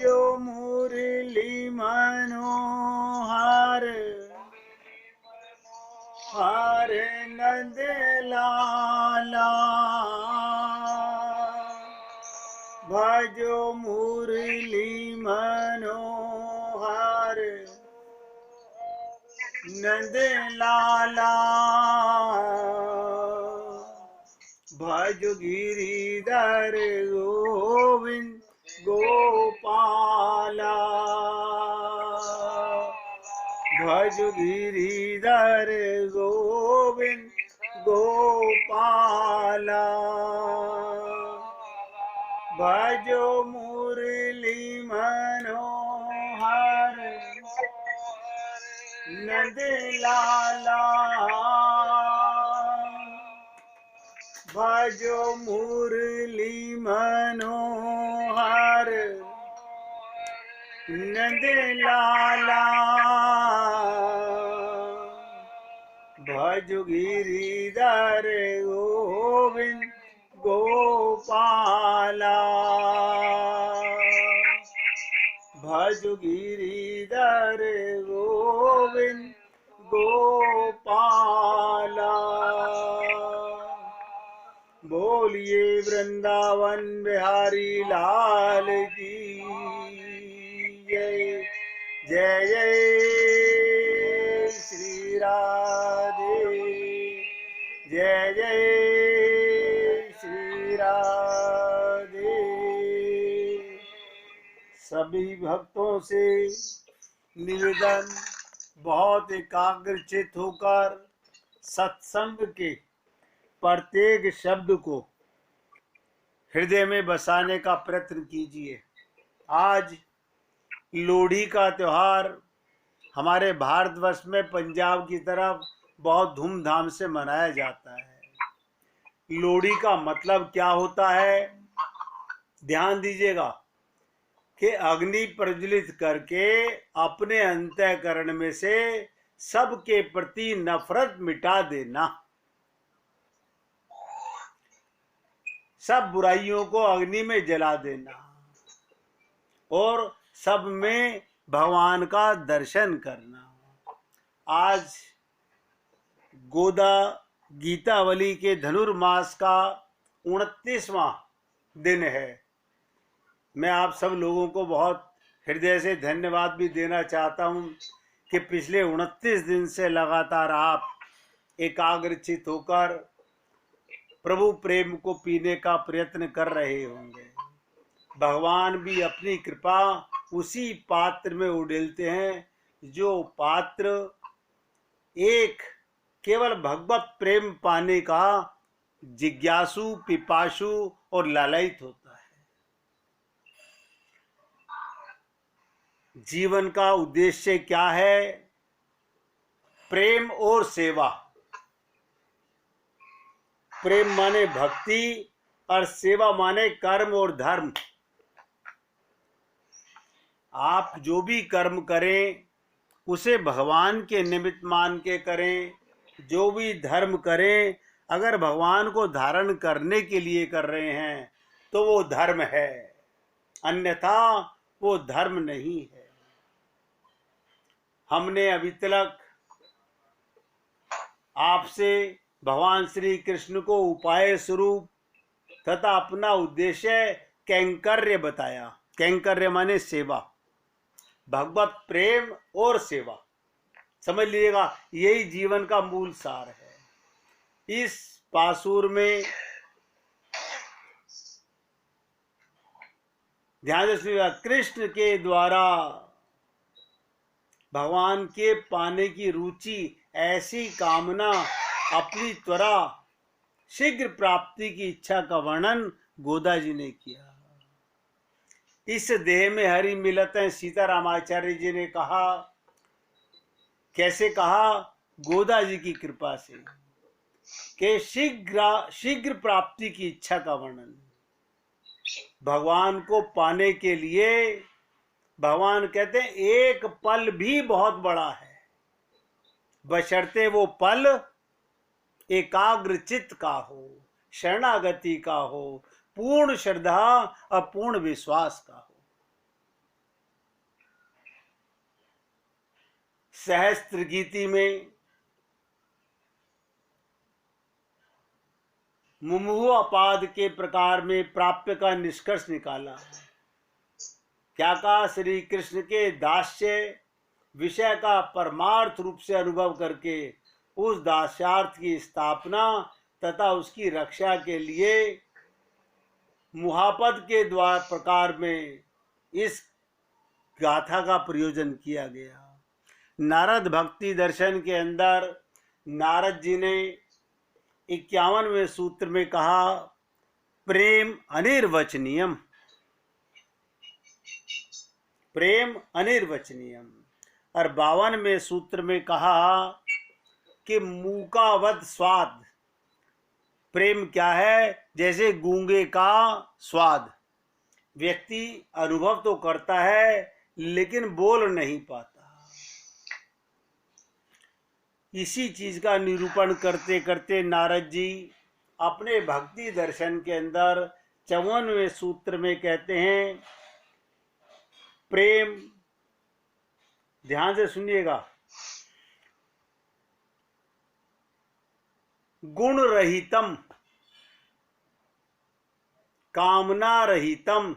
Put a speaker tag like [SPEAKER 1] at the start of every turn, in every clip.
[SPEAKER 1] जो मुरली मनोहर हर नंद लाला भजो मुरली मनोहर नंद लाला भज गिरिधर गोविंद गोपाला भज गिरिधर गोविंद गोपाला भजो मुरली मनोहर नंद लाला भजो मुरली मनोहर नंद लाला भज गिरिधर गोविंद गोपाला भज गिरिधर गोविंद गोपाला बोलिए वृंदावन बिहारी लाल की जय जय जय श्री राधे जय जय श्री राधे। सभी भक्तों से निवेदन, बहुत एकाग्रचित होकर सत्संग के प्रत्येक शब्द को हृदय में बसाने का प्रयत्न कीजिए। आज लोहड़ी का त्योहार हमारे भारतवर्ष में पंजाब की तरफ बहुत धूमधाम से मनाया जाता है। लोहड़ी का मतलब क्या होता है, ध्यान दीजिएगा कि अग्नि प्रज्वलित करके अपने अंतःकरण में से सबके प्रति नफरत मिटा देना, सब बुराइयों को अग्नि में जला देना और सब में भगवान का दर्शन करना। आज गोदा गीतावली के धनुर्मास का 29वां दिन है। मैं आप सब लोगों को बहुत हृदय से धन्यवाद भी देना चाहता हूं कि पिछले 29 दिन से लगातार आप एकाग्रचित होकर प्रभु प्रेम को पीने का प्रयत्न कर रहे होंगे। भगवान भी अपनी कृपा उसी पात्र में उड़ेलते हैं जो पात्र एक केवल भगवत प्रेम पाने का जिज्ञासु, पिपासु और लालयित होता है। जीवन का उद्देश्य क्या है? प्रेम और सेवा। प्रेम माने भक्ति और सेवा माने कर्म और धर्म। आप जो भी कर्म करें उसे भगवान के निमित्त मान के करें। जो भी धर्म करें अगर भगवान को धारण करने के लिए कर रहे हैं तो वो धर्म है, अन्यथा वो धर्म नहीं है। हमने अभी तक आपसे भगवान श्री कृष्ण को उपाय स्वरूप तथा अपना उद्देश्य कैंकर्य बताया। कैंकर्य माने सेवा, भगवत प्रेम और सेवा। समझ लीजिएगा, यही जीवन का मूल सार है। इस पासुर में ध्यान से कृष्ण के द्वारा भगवान के पाने की रुचि, ऐसी कामना, अपनी त्वरा, शीघ्र प्राप्ति की इच्छा का वर्णन गोदा जी ने किया। इस देह में हरि मिलत है, सीतारामाचार्य जी ने कहा। कैसे कहा? गोदा जी की कृपा से, कि शीघ्र प्राप्ति की इच्छा का वर्णन। भगवान को पाने के लिए भगवान कहते हैं एक पल भी बहुत बड़ा है, बशर्ते वो पल एकाग्र चित्त का हो, शरणागति का हो, पूर्ण श्रद्धा और पूर्ण विश्वास का हो। सहस्त्र गीति में मुमुहु अपाद के प्रकार में प्राप्य का निष्कर्ष निकाला। क्या कहा? श्री कृष्ण के दास्य विषय का परमार्थ रूप से अनुभव करके उस दास्यार्थ की स्थापना तथा उसकी रक्षा के लिए मुहापद के द्वार प्रकार में इस गाथा का प्रयोजन किया गया। नारद भक्ति दर्शन के अंदर नारद जी ने 51वें सूत्र में कहा प्रेम अनिर्वचनीयम, प्रेम अनिर्वचनीयम, और 52वें सूत्र में कहा कि मूकावत स्वाद, प्रेम क्या है? जैसे गूंगे का स्वाद। व्यक्ति अनुभव तो करता है लेकिन बोल नहीं पाता। इसी चीज का निरूपण करते करते नारद जी अपने भक्ति दर्शन के अंदर 54वें सूत्र में कहते हैं प्रेम, ध्यान से सुनिएगा, गुण रहितम कामना रहितम।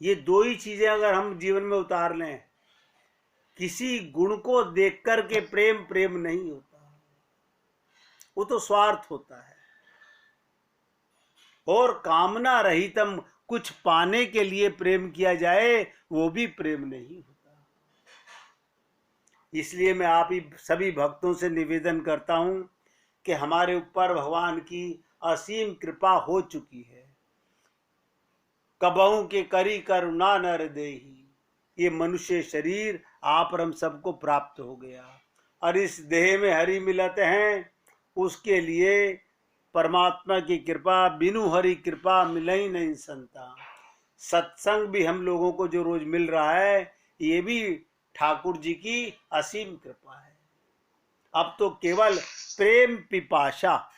[SPEAKER 1] ये दो ही चीजें अगर हम जीवन में उतार लें, किसी गुण को देख कर के प्रेम प्रेम नहीं होता, वो तो स्वार्थ होता है। और कामना रहितम, कुछ पाने के लिए प्रेम किया जाए वो भी प्रेम नहीं होता। इसलिए मैं आप ही सभी भक्तों से निवेदन करता हूं कि हमारे ऊपर भगवान की असीम कृपा हो चुकी है। कबहू के करी करुणा नर देही, ये मनुष्य शरीर आप और हम सबको प्राप्त हो गया, और इस देह में हरि मिलत हैं, उसके लिए परमात्मा की कृपा, बिनु हरि कृपा मिलई नहीं संता। सत्संग भी हम लोगों को जो रोज मिल रहा है, ये भी ठाकुर जी की असीम कृपा है। अब तो केवल प्रेम पिपाशा,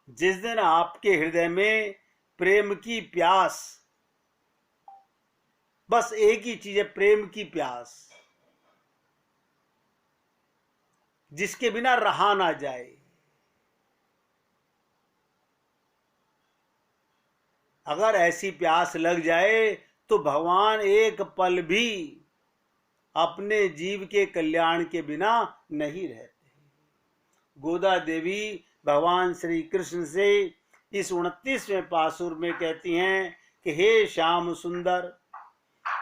[SPEAKER 1] जिस दिन आपके हृदय में प्रेम की प्यास, बस एक ही चीज है, प्रेम की प्यास, जिसके बिना रहा ना जाए। अगर ऐसी प्यास लग जाए तो भगवान एक पल भी अपने जीव के कल्याण के बिना नहीं रहते। गोदा देवी भगवान श्री कृष्ण से इस 29वें पासुर में कहती हैं कि हे श्याम सुंदर,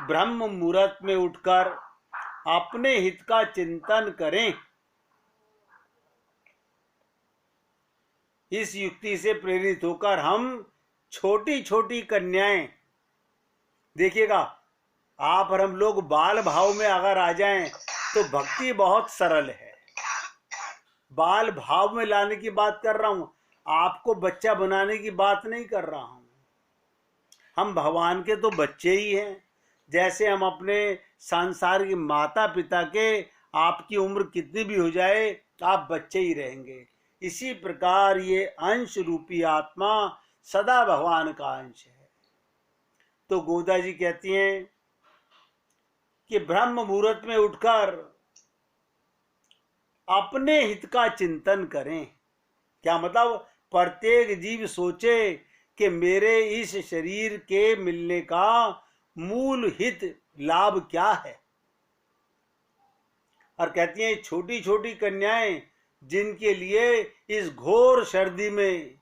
[SPEAKER 1] ब्रह्म मुहूर्त में उठकर अपने हित का चिंतन करें। इस युक्ति से प्रेरित होकर हम छोटी छोटी कन्याएं, देखिएगा आप और हम लोग बाल भाव में अगर आ जाएं तो भक्ति बहुत सरल है। बाल भाव में लाने की बात कर रहा हूं, आपको बच्चा बनाने की बात नहीं कर रहा हूं। हम भगवान के तो बच्चे ही हैं। जैसे हम अपने सांसारिक माता पिता के, आपकी उम्र कितनी भी हो जाए आप बच्चे ही रहेंगे। इसी प्रकार ये अंश रूपी आत्मा सदा भगवान का अंश है। तो गोदा जी कहती हैं कि ब्रह्म मुहूर्त में उठकर अपने हित का चिंतन करें। क्या मतलब? प्रत्येक जीव सोचे कि मेरे इस शरीर के मिलने का मूल हित लाभ क्या है। और कहती हैं छोटी छोटी कन्याएं जिनके लिए इस घोर सर्दी में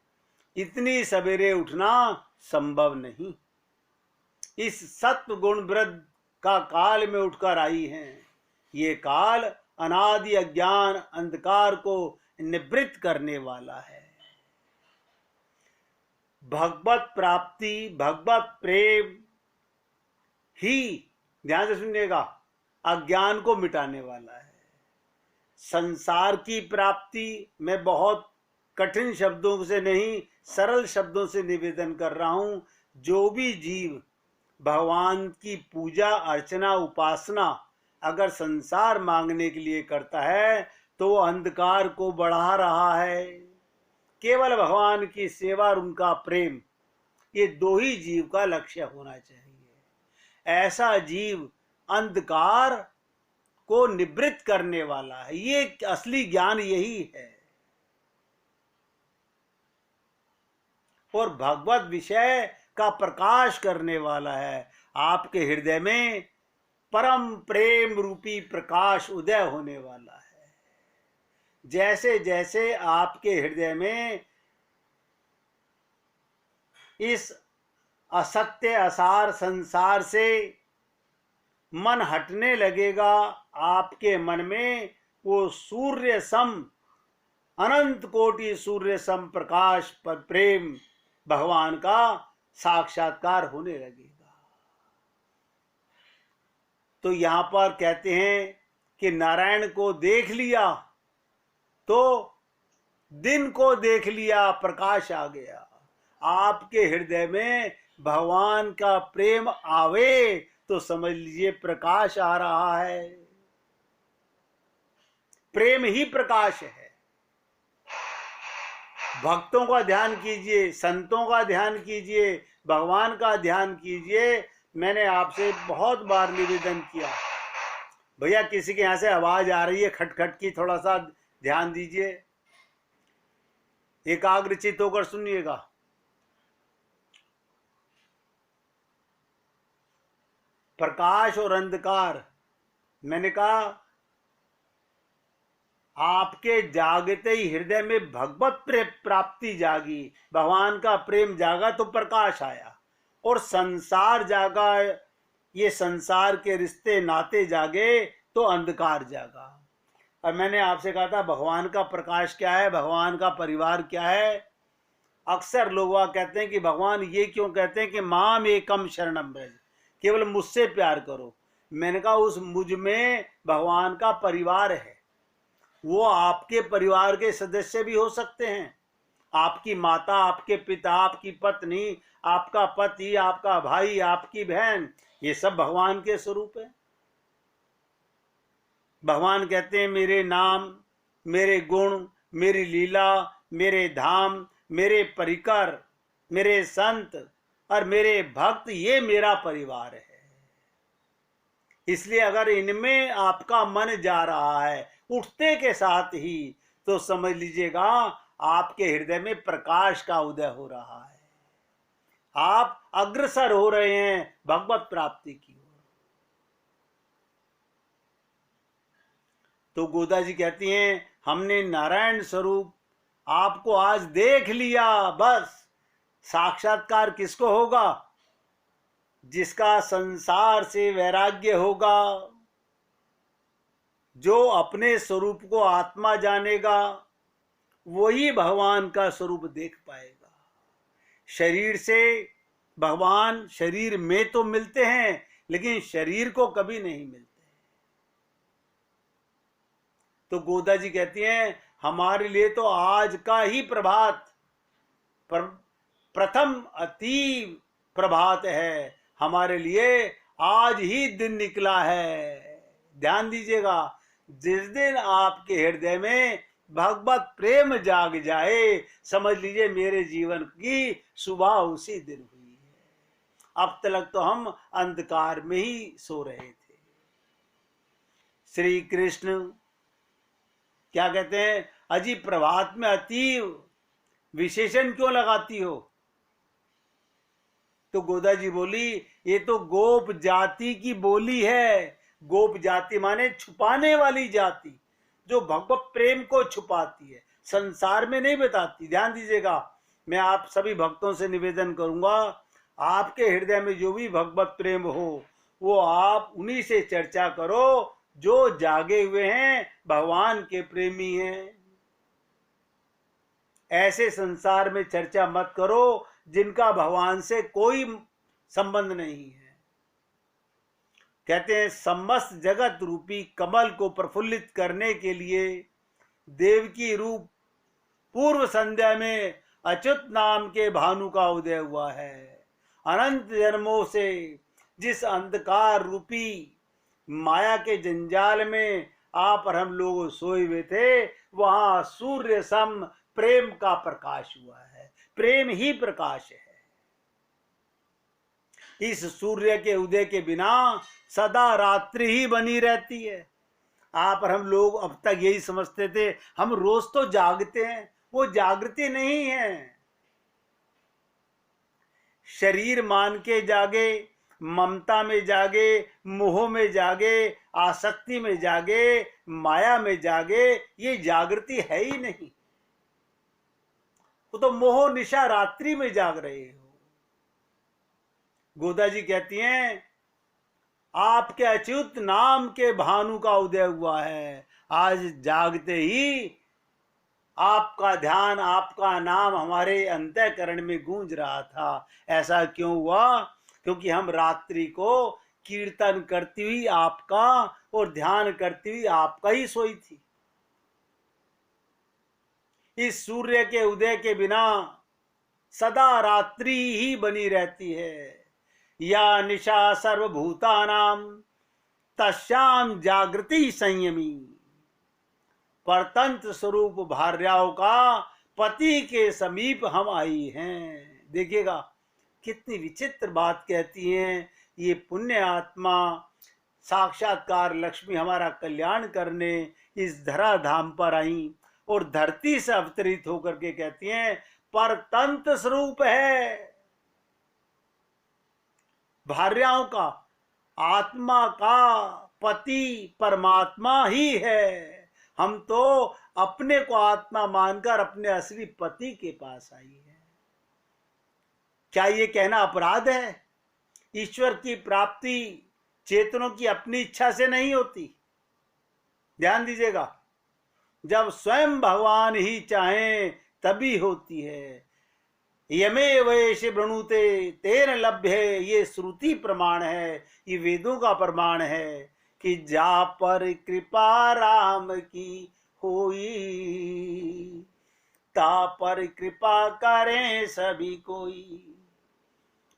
[SPEAKER 1] इतनी सवेरे उठना संभव नहीं, इस सत्व गुण वृद्ध का काल में उठकर आई हैं। ये काल अनादि अज्ञान अंधकार को निवृत्त करने वाला है। भगवत प्राप्ति, भगवत प्रेम ही, ध्यान से सुनिएगा, अज्ञान को मिटाने वाला है। संसार की प्राप्ति मैं बहुत कठिन शब्दों से नहीं, सरल शब्दों से निवेदन कर रहा हूं। जो भी जीव भगवान की पूजा अर्चना उपासना अगर संसार मांगने के लिए करता है तो वो अंधकार को बढ़ा रहा है। केवल भगवान की सेवा और उनका प्रेम, ये दो ही जीव का लक्ष्य होना चाहिए। ऐसा जीव अंधकार को निवृत्त करने वाला है। ये असली ज्ञान यही है। और भगवत विषय का प्रकाश करने वाला है। आपके हृदय में परम प्रेम रूपी प्रकाश उदय होने वाला है। जैसे जैसे आपके हृदय में इस असत्य असार संसार से मन हटने लगेगा, आपके मन में वो सूर्य सम, अनंत कोटि सूर्य सम प्रकाश पर प्रेम भगवान का साक्षात्कार होने लगेगा। तो यहां पर कहते हैं कि नारायण को देख लिया तो दिन को देख लिया, प्रकाश आ गया। आपके हृदय में भगवान का प्रेम आवे तो समझ लीजिए प्रकाश आ रहा है। प्रेम ही प्रकाश है। भक्तों का ध्यान कीजिए, संतों का ध्यान कीजिए, भगवान का ध्यान कीजिए। मैंने आपसे बहुत बार निवेदन किया, भैया किसी के यहां से आवाज आ रही है खटखट की, थोड़ा सा ध्यान दीजिए, एकाग्रचित होकर सुनिएगा। प्रकाश और अंधकार, मैंने कहा आपके जागते ही हृदय में भगवत प्राप्ति जागी, भगवान का प्रेम जागा तो प्रकाश आया। और संसार जागा, ये संसार के रिश्ते नाते जागे तो अंधकार जागा। और मैंने आपसे कहा था भगवान का प्रकाश क्या है, भगवान का परिवार क्या है। अक्सर लोग कहते हैं कि भगवान ये क्यों कहते हैं कि माम एकम शरणम ब्रज, केवल मुझसे प्यार करो। मैंने कहा उस मुझ में भगवान का परिवार है। वो आपके परिवार के सदस्य भी हो सकते हैं, आपकी माता, आपके पिता, आपकी पत्नी, आपका पति, आपका भाई, आपकी बहन, ये सब भगवान के स्वरूप है। भगवान कहते हैं मेरे नाम, मेरे गुण, मेरी लीला, मेरे धाम, मेरे परिकर, मेरे संत और मेरे भक्त, ये मेरा परिवार है। इसलिए अगर इनमें आपका मन जा रहा है उठते के साथ ही, तो समझ लीजिएगा आपके हृदय में प्रकाश का उदय हो रहा है। आप अग्रसर हो रहे हैं भगवत प्राप्ति की ओर। तो गोदा जी कहती हैं हमने नारायण स्वरूप आपको आज देख लिया। बस साक्षात्कार किसको होगा? जिसका संसार से वैराग्य होगा, जो अपने स्वरूप को आत्मा जानेगा, वही भगवान का स्वरूप देख पाएगा। शरीर से भगवान शरीर में तो मिलते हैं, लेकिन शरीर को कभी नहीं मिलते। तो गोदा जी कहती हैं हमारे लिए तो आज का ही प्रभात प्रथम अति प्रभात है। हमारे लिए आज ही दिन निकला है। ध्यान दीजिएगा, जिस दिन आपके हृदय में भगवत प्रेम जाग जाए, समझ लीजिए मेरे जीवन की सुबह उसी दिन हुई है। अब तक तो हम अंधकार में ही सो रहे थे। श्री कृष्ण क्या कहते हैं, अजी प्रभात में अति विशेषण क्यों लगाती हो? तो गोदा जी बोली ये तो गोप जाति की बोली है। गोप जाति माने छुपाने वाली जाति, जो भगवत प्रेम को छुपाती है, संसार में नहीं बताती। ध्यान दीजिएगा, मैं आप सभी भक्तों से निवेदन करूंगा, आपके हृदय में जो भी भगवत प्रेम हो वो आप उन्हीं से चर्चा करो जो जागे हुए हैं, भगवान के प्रेमी हैं। ऐसे संसार में चर्चा मत करो जिनका भगवान से कोई संबंध नहीं है। कहते हैं समस्त जगत रूपी कमल को प्रफुल्लित करने के लिए देवकी रूप पूर्व संध्या में अच्युत नाम के भानु का उदय हुआ है। अनंत जन्मों से जिस अंधकार रूपी माया के जंजाल में आप और हम लोग सोए हुए थे, वहां सूर्य सम प्रेम का प्रकाश हुआ है। प्रेम ही प्रकाश है। इस सूर्य के उदय के बिना सदा रात्रि ही बनी रहती है। आप और हम लोग अब तक यही समझते थे हम रोज तो जागते हैं, वो जागृति नहीं है। शरीर मान के जागे, ममता में जागे, मोह में जागे, आसक्ति में जागे, माया में जागे, ये जागृति है ही नहीं। वो तो मोह निशा रात्रि में जाग रहे हो। गोदा जी कहती हैं आपके अच्युत नाम के भानु का उदय हुआ है। आज जागते ही आपका ध्यान, आपका नाम हमारे अंतःकरण में गूंज रहा था। ऐसा क्यों हुआ? क्योंकि हम रात्रि को कीर्तन करती हुई आपका और ध्यान करती हुई आपका ही सोई थी। इस सूर्य के उदय के बिना सदा रात्रि ही बनी रहती है। या निशा सर्वभूतानां तस्याम जागृति संयमी। परतंत्र स्वरूप भार्याओं का पति के समीप हम आई हैं। देखिएगा कितनी विचित्र बात कहती हैं ये पुण्य आत्मा, साक्षात्कार लक्ष्मी हमारा कल्याण करने इस धराधाम पर आई और धरती से अवतरित होकर के कहती हैं परतंत्र स्वरूप है। भार्याओं का, आत्मा का पति परमात्मा ही है। हम तो अपने को आत्मा मानकर अपने असली पति के पास आई है। क्या ये कहना अपराध है? ईश्वर की प्राप्ति चेतनों की अपनी इच्छा से नहीं होती। ध्यान दीजिएगा, जब स्वयं भगवान ही चाहें तभी होती है। यमे वैश वृणुते तेन लभ्य, ये श्रुति प्रमाण है, ये वेदों का प्रमाण है कि जा पर कृपा राम की होई, ता पर कृपा करें सभी कोई।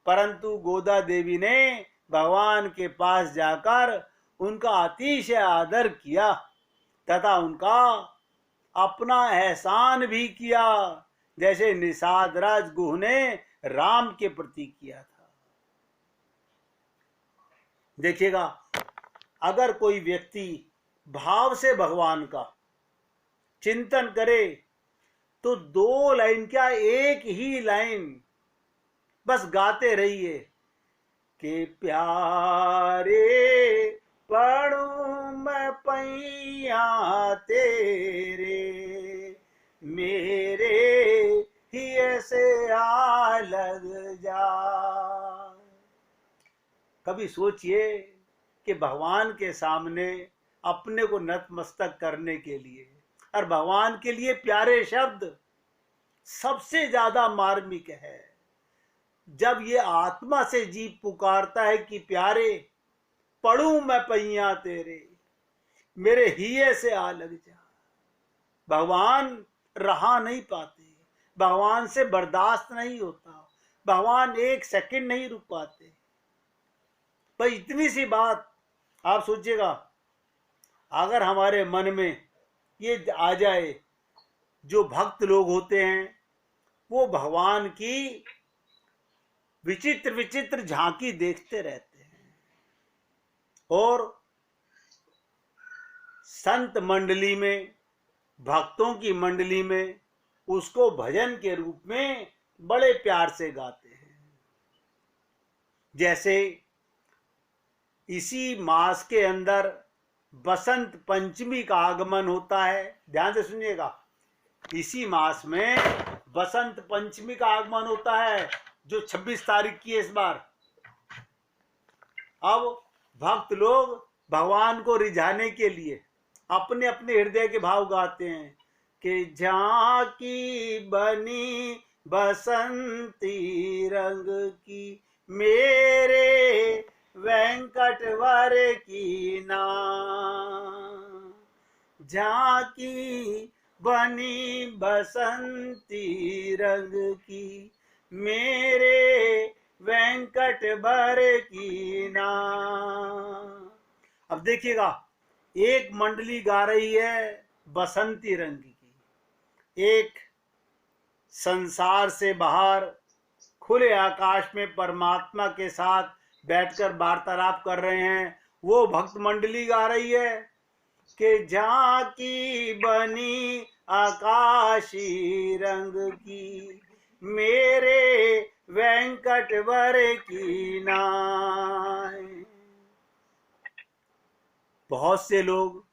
[SPEAKER 1] परंतु गोदा देवी ने भगवान के पास जाकर उनका अतिशय आदर किया तथा उनका अपना एहसान भी किया, जैसे निषाद राज गुह ने राम के प्रति किया था। देखिएगा, अगर कोई व्यक्ति भाव से भगवान का चिंतन करे तो 2 लाइन क्या, एक ही लाइन बस गाते रहिए कि प्यारे पढ़ूं मैं पैया तेरे, मेरे ही ऐसे आ लग जा। कभी सोचिए कि भगवान के सामने अपने को नतमस्तक करने के लिए, और भगवान के लिए प्यारे शब्द सबसे ज्यादा मार्मिक है। जब ये आत्मा से जीव पुकारता है कि प्यारे पढ़ूं मैं पैया तेरे, मेरे हिये से आ लग जा, भगवान रहा नहीं पाते, भगवान से बर्दाश्त नहीं होता, भगवान एक सेकंड नहीं रुक पाते। पर इतनी सी बात आप सोचिएगा, अगर हमारे मन में ये आ जाए, जो भक्त लोग होते हैं वो भगवान की विचित्र विचित्र झांकी देखते रहते हैं और संत मंडली में, भक्तों की मंडली में उसको भजन के रूप में बड़े प्यार से गाते हैं। जैसे इसी मास के अंदर बसंत पंचमी का आगमन होता है। ध्यान से सुनिएगा, इसी मास में बसंत पंचमी का आगमन होता है जो 26 तारीख की है इस बार। अब भक्त लोग भगवान को रिझाने के लिए अपने अपने हृदय के भाव गाते हैं कि झांकी बनी बसंती रंग की, मेरे वेंकटवर की ना, झांकी बनी बसंती रंग की, मेरे वेंकटवर की ना। अब देखिएगा, एक मंडली गा रही है बसंती रंग की, एक संसार से बाहर खुले आकाश में परमात्मा के साथ बैठकर वार्तालाप कर रहे हैं, वो भक्त मंडली गा रही है कि झांकी बनी आकाशी रंग की, मेरे वेंकट वर की नाय। बहुत से लोग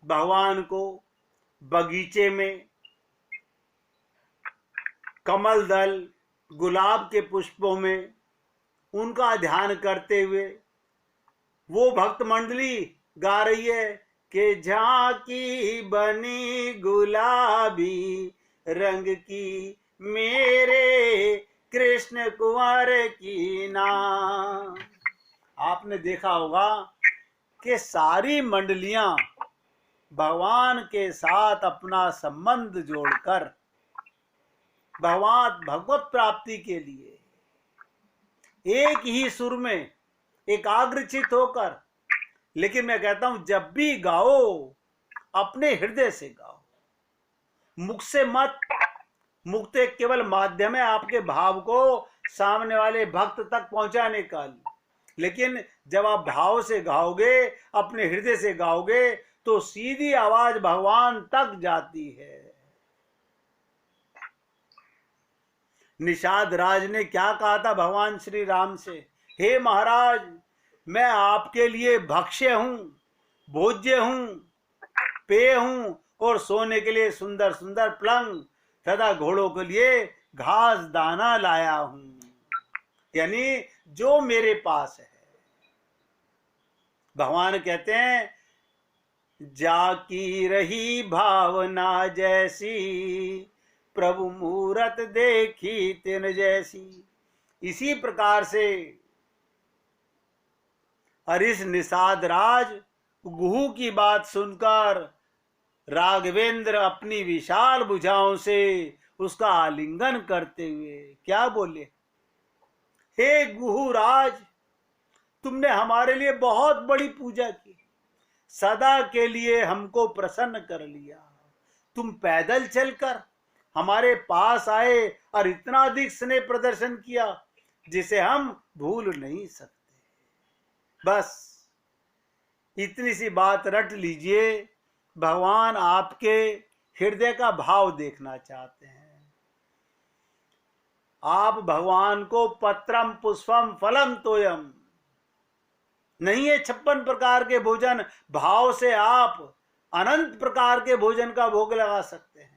[SPEAKER 1] भगवान को बगीचे में कमल दल, गुलाब के पुष्पों में उनका ध्यान करते हुए वो भक्त मंडली गा रही है कि झांकी बनी गुलाबी रंग की, मेरे कृष्ण कुंवर की नाम। आपने देखा होगा कि सारी मंडलियां भगवान के साथ अपना संबंध जोड़कर भगवान भगवत प्राप्ति के लिए एक ही सुर में एकाग्रचित होकर, लेकिन मैं कहता हूं जब भी गाओ अपने हृदय से गाओ, मुख से मत। मुख तो एक केवल माध्यम है आपके भाव को सामने वाले भक्त तक पहुंचाने का, लेकिन जब आप भाव से गाओगे, अपने हृदय से गाओगे, तो सीधी आवाज भगवान तक जाती है। निषाद राज ने क्या कहा था भगवान श्री राम से? हे महाराज, मैं आपके लिए भक्ष्य हूं, भोज्य हूं, पेय हूं और सोने के लिए सुंदर सुंदर पलंग तथा घोड़ों के लिए घास दाना लाया हूं। यानी जो मेरे पास है। भगवान कहते हैं जाकी रही भावना जैसी, प्रभु मूरत देखी तिन जैसी। इसी प्रकार से हरीश निषाद राज गुहू की बात सुनकर राघवेंद्र अपनी विशाल भुजाओं से उसका आलिंगन करते हुए क्या बोले? हे गुहू राज, तुमने हमारे लिए बहुत बड़ी पूजा की, सदा के लिए हमको प्रसन्न कर लिया। तुम पैदल चलकर हमारे पास आए और इतना अधिक स्नेह प्रदर्शन किया जिसे हम भूल नहीं सकते। बस इतनी सी बात रट लीजिए, भगवान आपके हृदय का भाव देखना चाहते हैं। आप भगवान को पत्रम पुष्पम फलम तोयम नहीं है 56 प्रकार के भोजन, भाव से आप अनंत प्रकार के भोजन का भोग लगा सकते हैं।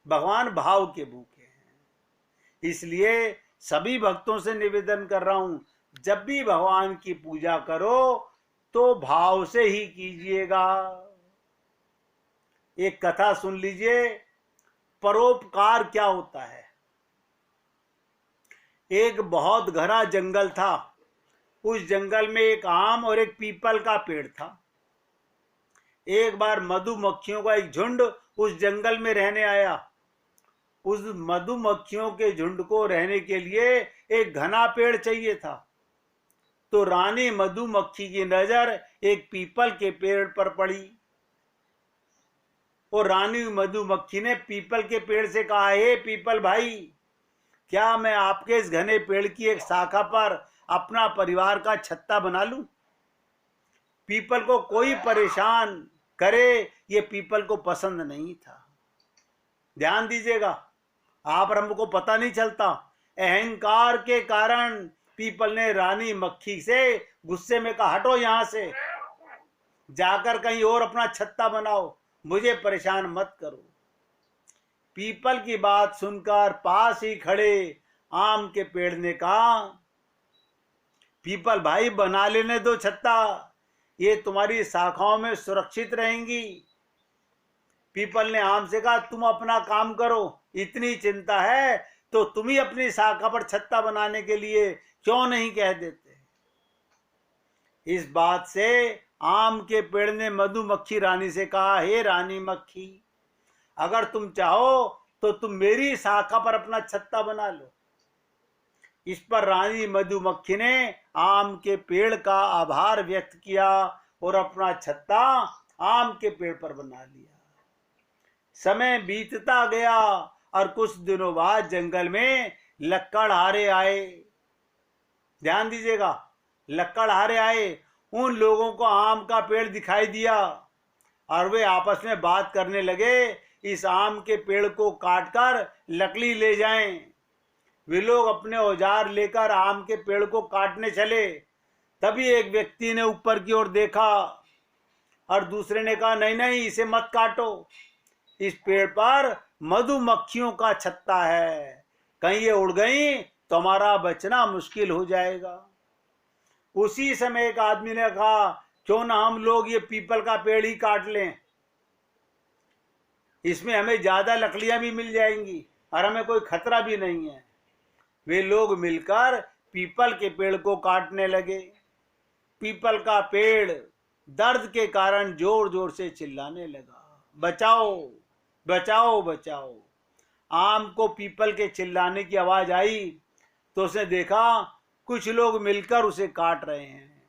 [SPEAKER 1] भगवान भाव के भूखे हैं। इसलिए सभी भक्तों से निवेदन कर रहा हूं, जब भी भगवान की पूजा करो तो भाव से ही कीजिएगा। एक कथा सुन लीजिए, परोपकार क्या होता है। एक बहुत घना जंगल था। उस जंगल में एक आम और एक पीपल का पेड़ था। एक बार मधुमक्खियों का एक झुंड उस जंगल में रहने आया। उस मधुमक्खियों के झुंड को रहने के लिए एक घना पेड़ चाहिए था। तो रानी मधुमक्खी की नजर एक पीपल के पेड़ पर पड़ी और रानी मधुमक्खी ने पीपल के पेड़ से कहा, हे पीपल भाई, क्या मैं आपके इस घने पेड़ की एक शाखा पर अपना परिवार का छत्ता बना लूं? पीपल को कोई परेशान करे ये पीपल को पसंद नहीं था। ध्यान दीजिएगा, आप और हमको पता नहीं चलता, अहंकार के कारण पीपल ने रानी मक्खी से गुस्से में कहा, हटो यहां से, जाकर कहीं और अपना छत्ता बनाओ, मुझे परेशान मत करो। पीपल की बात सुनकर पास ही खड़े आम के पेड़ ने कहा, पीपल भाई बना लेने दो छत्ता, ये तुम्हारी शाखाओं में सुरक्षित रहेंगी। पीपल ने आम से कहा, तुम अपना काम करो, इतनी चिंता है तो तुम ही अपनी शाखा पर छत्ता बनाने के लिए क्यों नहीं कह देते। इस बात से आम के पेड़ ने मधुमक्खी रानी से कहा, हे रानी मक्खी, अगर तुम चाहो तो तुम मेरी शाखा पर अपना छत्ता बना लो। इस पर रानी मधुमक्खी ने आम के पेड़ का आभार व्यक्त किया और अपना छत्ता आम के पेड़ पर बना लिया। समय बीतता गया और कुछ दिनों बाद जंगल में लक्कड़हारे आए। ध्यान दीजिएगा, लकड़हारे आए, उन लोगों को आम का पेड़ दिखाई दिया और वे आपस में बात करने लगे, इस आम के पेड़ को काटकर लकड़ी ले जाएं। वे लोग अपने औजार लेकर आम के पेड़ को काटने चले। तभी एक व्यक्ति ने ऊपर की ओर देखा और दूसरे ने कहा, नहीं नहीं, इसे मत काटो, इस पेड़ पर मधुमक्खियों का छत्ता है, कहीं ये उड़ गई तो हमारा बचना मुश्किल हो जाएगा। उसी समय एक आदमी ने कहा, क्यों ना हम लोग ये पीपल का पेड़ ही काट लें, इसमें हमें ज्यादा लकड़ियां भी मिल जाएंगी और हमें कोई खतरा भी नहीं है। वे लोग मिलकर पीपल के पेड़ को काटने लगे। पीपल का पेड़ दर्द के कारण जोर जोर से चिल्लाने लगा, बचाओ बचाओ बचाओ। आम को पीपल के चिल्लाने की आवाज आई तो उसने देखा कुछ लोग मिलकर उसे काट रहे हैं।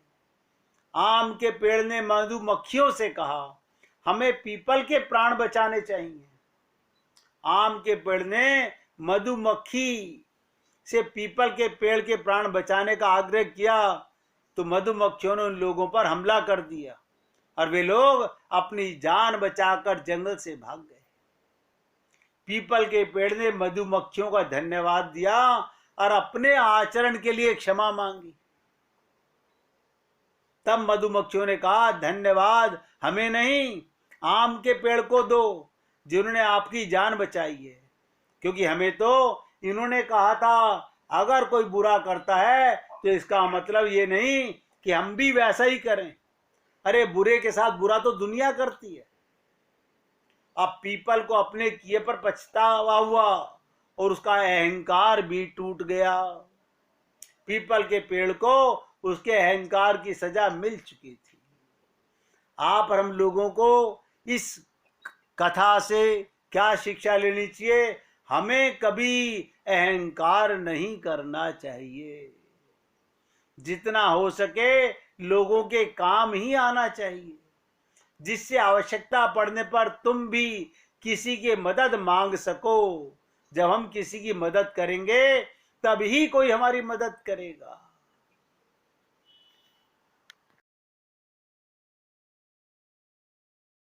[SPEAKER 1] आम के पेड़ ने मधुमक्खियों से कहा, हमें पीपल के प्राण बचाने चाहिए। आम के पेड़ ने मधुमक्खी से पीपल के पेड़ के प्राण बचाने का आग्रह किया तो मधुमक्खियों ने उन लोगों पर हमला कर दिया और वे लोग अपनी जान बचाकर जंगल से भाग गए। पीपल के पेड़ ने मधुमक्खियों का धन्यवाद दिया और अपने आचरण के लिए क्षमा मांगी। तब मधुमक्खियों ने कहा, धन्यवाद हमें नहीं, आम के पेड़ को दो जिन्होंने आपकी जान बचाई है, क्योंकि हमें तो इन्होंने कहा था अगर कोई बुरा करता है तो इसका मतलब ये नहीं कि हम भी वैसा ही करें। अरे बुरे के साथ बुरा तो दुनिया करती है। अब पीपल को अपने किए पर पछतावा हुआ और उसका अहंकार भी टूट गया। पीपल के पेड़ को उसके अहंकार की सजा मिल चुकी थी। आप और हम लोगों को इस कथा से क्या शिक्षा लेनी चाहिए? हमें कभी अहंकार नहीं करना चाहिए। जितना हो सके लोगों के काम ही आना चाहिए, जिससे आवश्यकता पड़ने पर तुम भी किसी की मदद मांग सको। जब हम किसी की मदद करेंगे तभी कोई हमारी मदद करेगा।